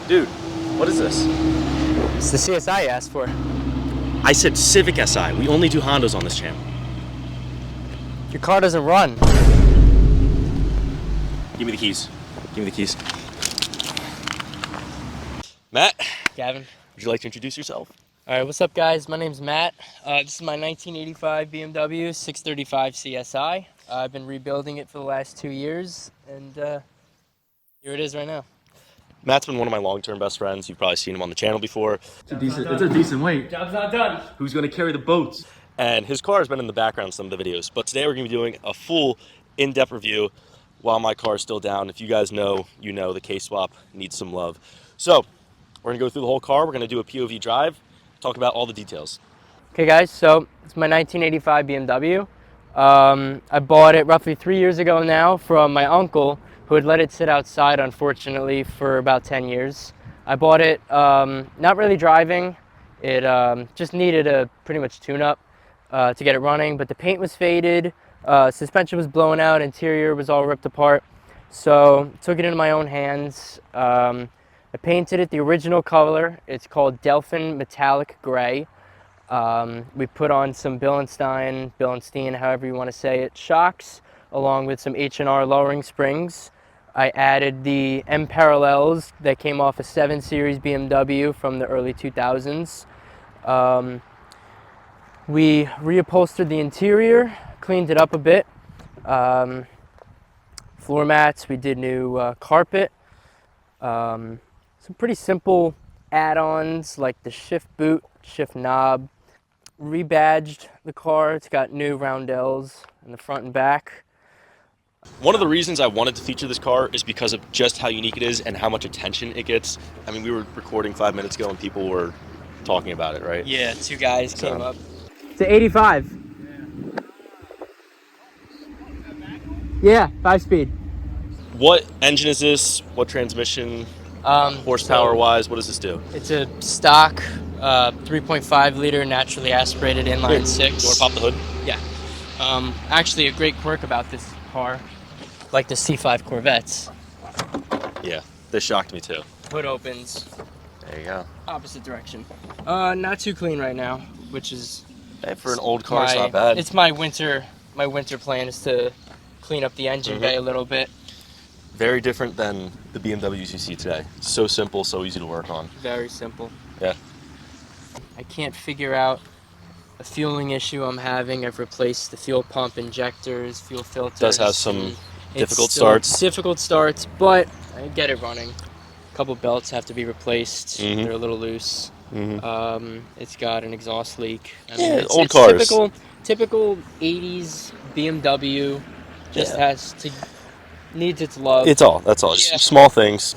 Dude, what is this? It's the CSI you asked for. I said Civic SI. We only do Hondas on this channel. Your car doesn't run. Give me the keys. Give me the keys. Matt, Gavin. would you like to introduce yourself? All right, what's up, guys? My name's Matt. This is my 1985 BMW 635CSI. I've been rebuilding it for the last 2 years, and here it is right now. Matt's been one of my long-term best friends. You've probably seen him on the channel before. It's a decent weight. Job's not done. Who's gonna carry the boats? And his car has been in the background in some of the videos. But today we're going to be doing a full in-depth review while my car is still down. If you guys know, you know the K-Swap needs some love. So we're going to go through the whole car. We're going to do a POV drive, talk about all the details. Okay, guys, so it's my 1985 BMW. I bought it roughly 3 years ago now from my uncle, who had let it sit outside, unfortunately, for about 10 years. I bought it not really driving. It just needed a pretty much tune-up to get it running, but the paint was faded, suspension was blown out, interior was all ripped apart. So took it into my own hands. I painted it the original color. It's called Delphin Metallic Gray. We put on some Billenstein, however you want to say it, shocks, along with some H&R lowering springs. I added the M parallels that came off a 7 Series BMW from the early 2000s. We reupholstered the interior, cleaned it up a bit. Floor mats, we did new carpet. Some pretty simple add-ons like the shift boot, shift knob. Rebadged the car. It's got new roundels in the front and back. One of the reasons I wanted to feature this car is because of just how unique it is and how much attention it gets. I mean, we were recording 5 minutes ago and people were talking about it, right? Yeah, 2 guys came up. It's an 85. Yeah, 5-speed. What engine is this? What transmission? Horsepower-wise, what does this do? It's a stock 3.5 liter naturally aspirated inline 6. You want to pop the hood? Yeah. Actually, a great quirk about this car, like the C5 Corvettes. Yeah, this shocked me too. Hood opens. There you go. Opposite direction. Not too clean right now, which is. Hey, for an old car, it's not bad. It's my winter plan is to clean up the engine bay a little bit. Very different than the BMWs you see today. So simple, so easy to work on. Very simple. Yeah. I can't figure out a fueling issue I'm having. I've replaced the fuel pump injectors, fuel filters. Does have some difficult starts, but I get it running. A couple belts have to be replaced. They're a little loose. It's got an exhaust leak. I mean, it's cars. Typical 80s BMW. Just needs its love. That's all. Just small things.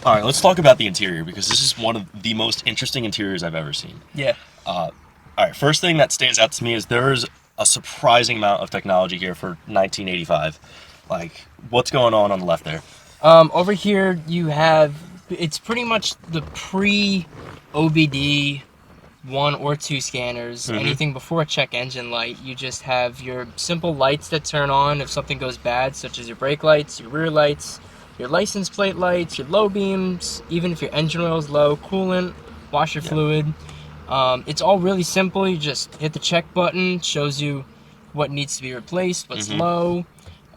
All right, let's talk about the interior because this is one of the most interesting interiors I've ever seen. Yeah. All right, first thing that stands out to me is there's a surprising amount of technology here for 1985. Like, what's going on the left there? Over here you have, it's pretty much the pre-OBD 1 or 2 scanners. Anything before check engine light, you just have your simple lights that turn on if something goes bad, such as your brake lights, your rear lights, your license plate lights, your low beams, even if your engine oil is low, coolant, washer fluid. It's all really simple. You just hit the check button, shows you what needs to be replaced, what's low.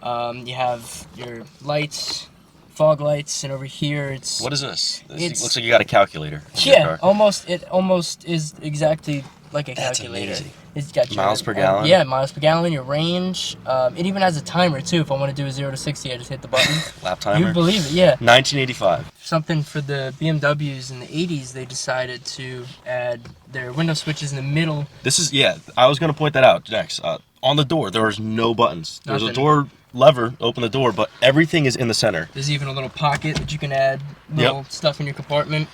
You have your lights, fog lights, and over here it's... What is this? It looks like you got a calculator. Yeah, almost. It almost is exactly like a calculator. Amazing. It's got your, miles per gallon. Yeah, miles per gallon. Your range. It even has a timer too. If I want to do a 0 to 60, I just hit the button. Lap timer. You believe it? Yeah. 1985. Something for the BMWs in the 80s. They decided to add their window switches in the middle. This is I was going to point that out next. On the door, there is no buttons. There's a door lever, open the door, but everything is in the center. There's even a little pocket that you can add little stuff in your compartment.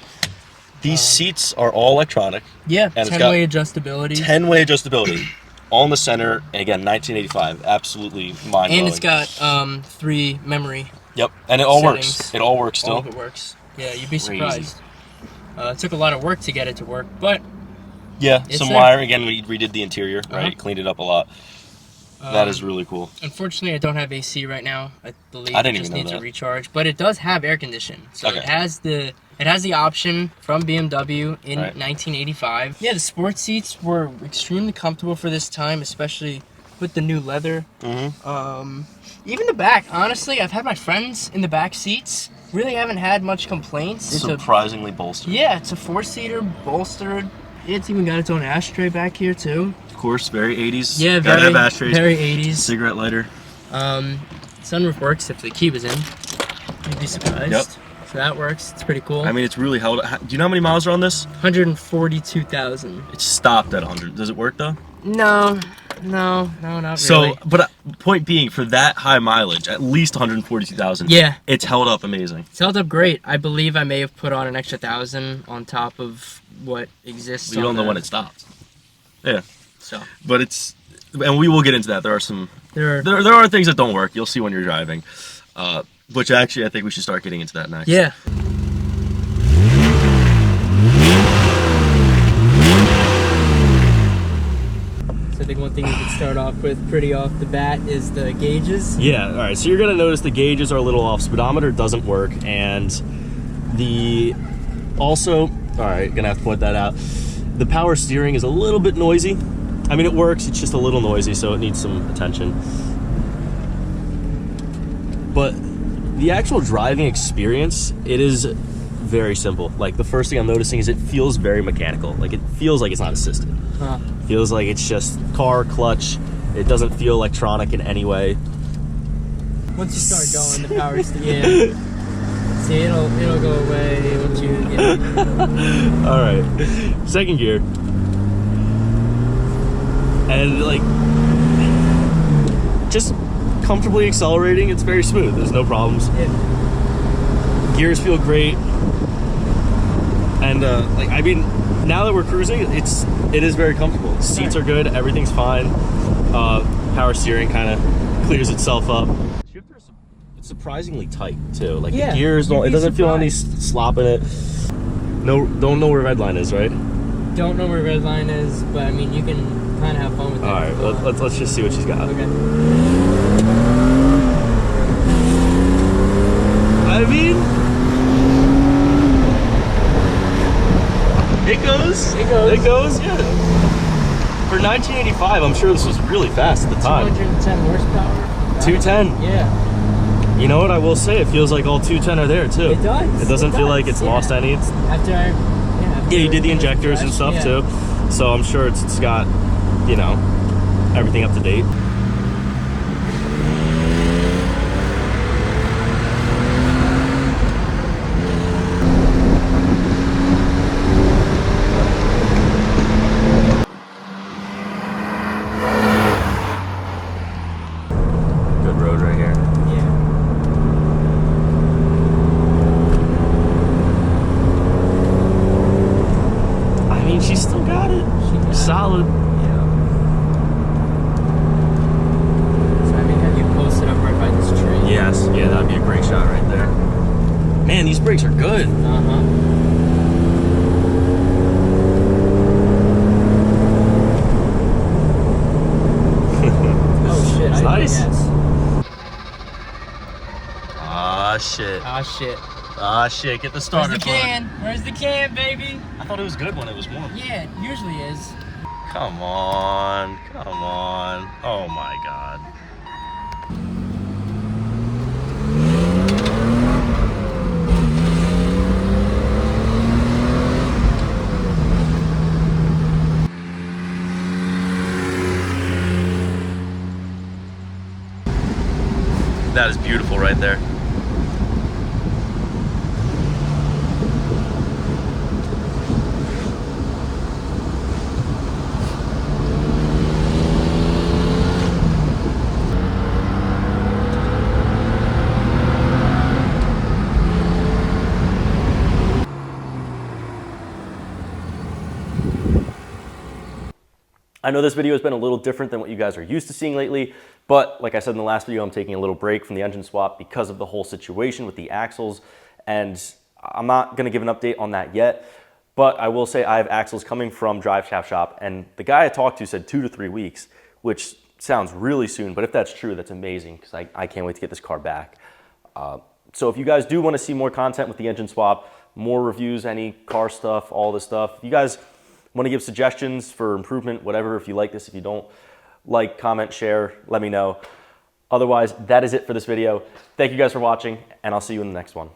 These seats are all electronic. Yeah, and 10-way adjustability. 10-way adjustability. All in the center, and again, 1985. Absolutely mind-blowing. And it's got 3 memory. Yep, and it all settings. works. It all works still. All of it works. Yeah, you'd be surprised. It took a lot of work to get it to work, but yeah, some wiring. Again, we redid the interior, right? Cleaned it up a lot. That is really cool. Unfortunately, I don't have AC right now. I believe I didn't it just even know needs that. a recharge, but it does have air conditioning. So Okay. it has the option from BMW in Right. 1985. Yeah, the sports seats were extremely comfortable for this time, especially with the new leather. Even the back, honestly, I've had my friends in the back seats. Really haven't had much complaints. Surprisingly bolstered. Yeah, it's a 4-seater, bolstered. It's even got its own ashtray back here too. Of course, very 80s. Yeah, Gotta very, have ashtrays. very 80s. Cigarette lighter. Sunroof works if the key was in. You'd be surprised. Yep. So that works. It's pretty cool. I mean, it's really held. Do you know how many miles are on this? 142,000. It's stopped at 100. Does it work though? No, not really. So, but point being, for that high mileage, at least 142,000. Yeah. It's held up amazing. It's held up great. I believe I may have put on an extra 1,000 on top of what exists. You don't know when it stopped. Yeah. So. But it's, and we will get into that. There are some. There There are things that don't work. You'll see when you're driving. Which actually, I think we should start getting into that next. Yeah. So I think one thing you could start off with pretty off the bat is the gauges. Yeah, all right, so you're gonna notice the gauges are a little off, speedometer doesn't work, and all right, gonna have to point that out. The power steering is a little bit noisy. I mean, it works, it's just a little noisy, so it needs some attention. But the actual driving experience, it is very simple. Like, the first thing I'm noticing is it feels very mechanical. Like, it feels like it's not assisted. Feels like it's just car, clutch. It doesn't feel electronic in any way. Once you start going, the power steering. See, it'll go away once you get. All right, second gear, and like just comfortably accelerating. It's very smooth. There's no problems. Yeah. Gears feel great, and like, I mean, now that we're cruising, it is very comfortable. Seats are good. Everything's fine. Power steering kind of clears itself up. It's surprisingly tight too. Like, Yeah, the gears don't. It you'd be doesn't feel any surprised. slop in it. No, don't know where red line is, right? Don't know where red line is, but I mean, you can kind of have fun with it. All right, let's just see what she's got. Okay. I mean, it goes, yeah. For 1985, I'm sure this was really fast at the time. 210 horsepower. 210. Yeah. You know what? I will say, it feels like all 210 are there too. It does. It doesn't feel like it's yeah. lost any. After You did the injectors and stuff too, so I'm sure it's got, you know, everything up to date. Good road right here. Yeah. I mean, she's still got it. Solid. Yeah. So I mean, have you posted up right by this tree? Yes, yeah, that'd be a great shot right there. Man, these brakes are good. Oh shit! It's nice. Yes. Ah, shit. Ah shit. Ah, shit. Get the starter Where's the can? Where's the can, baby? I thought it was good when it was warm. Yeah, it usually is. Come on. Come on. Oh, my God. That is beautiful right there. I know this video has been a little different than what you guys are used to seeing lately, but like I said in the last video, I'm taking a little break from the engine swap because of the whole situation with the axles, and I'm not gonna give an update on that yet, but I will say I have axles coming from Drive Shaft Shop, and the guy I talked to said 2 to 3 weeks, which sounds really soon, but if that's true, that's amazing because I can't wait to get this car back. So if you guys do want to see more content with the engine swap, more reviews, any car stuff, all this stuff, if you guys want to give suggestions for improvement, whatever, if you like this, if you don't, like, comment, share, let me know. Otherwise, that is it for this video. Thank you guys for watching, and I'll see you in the next one.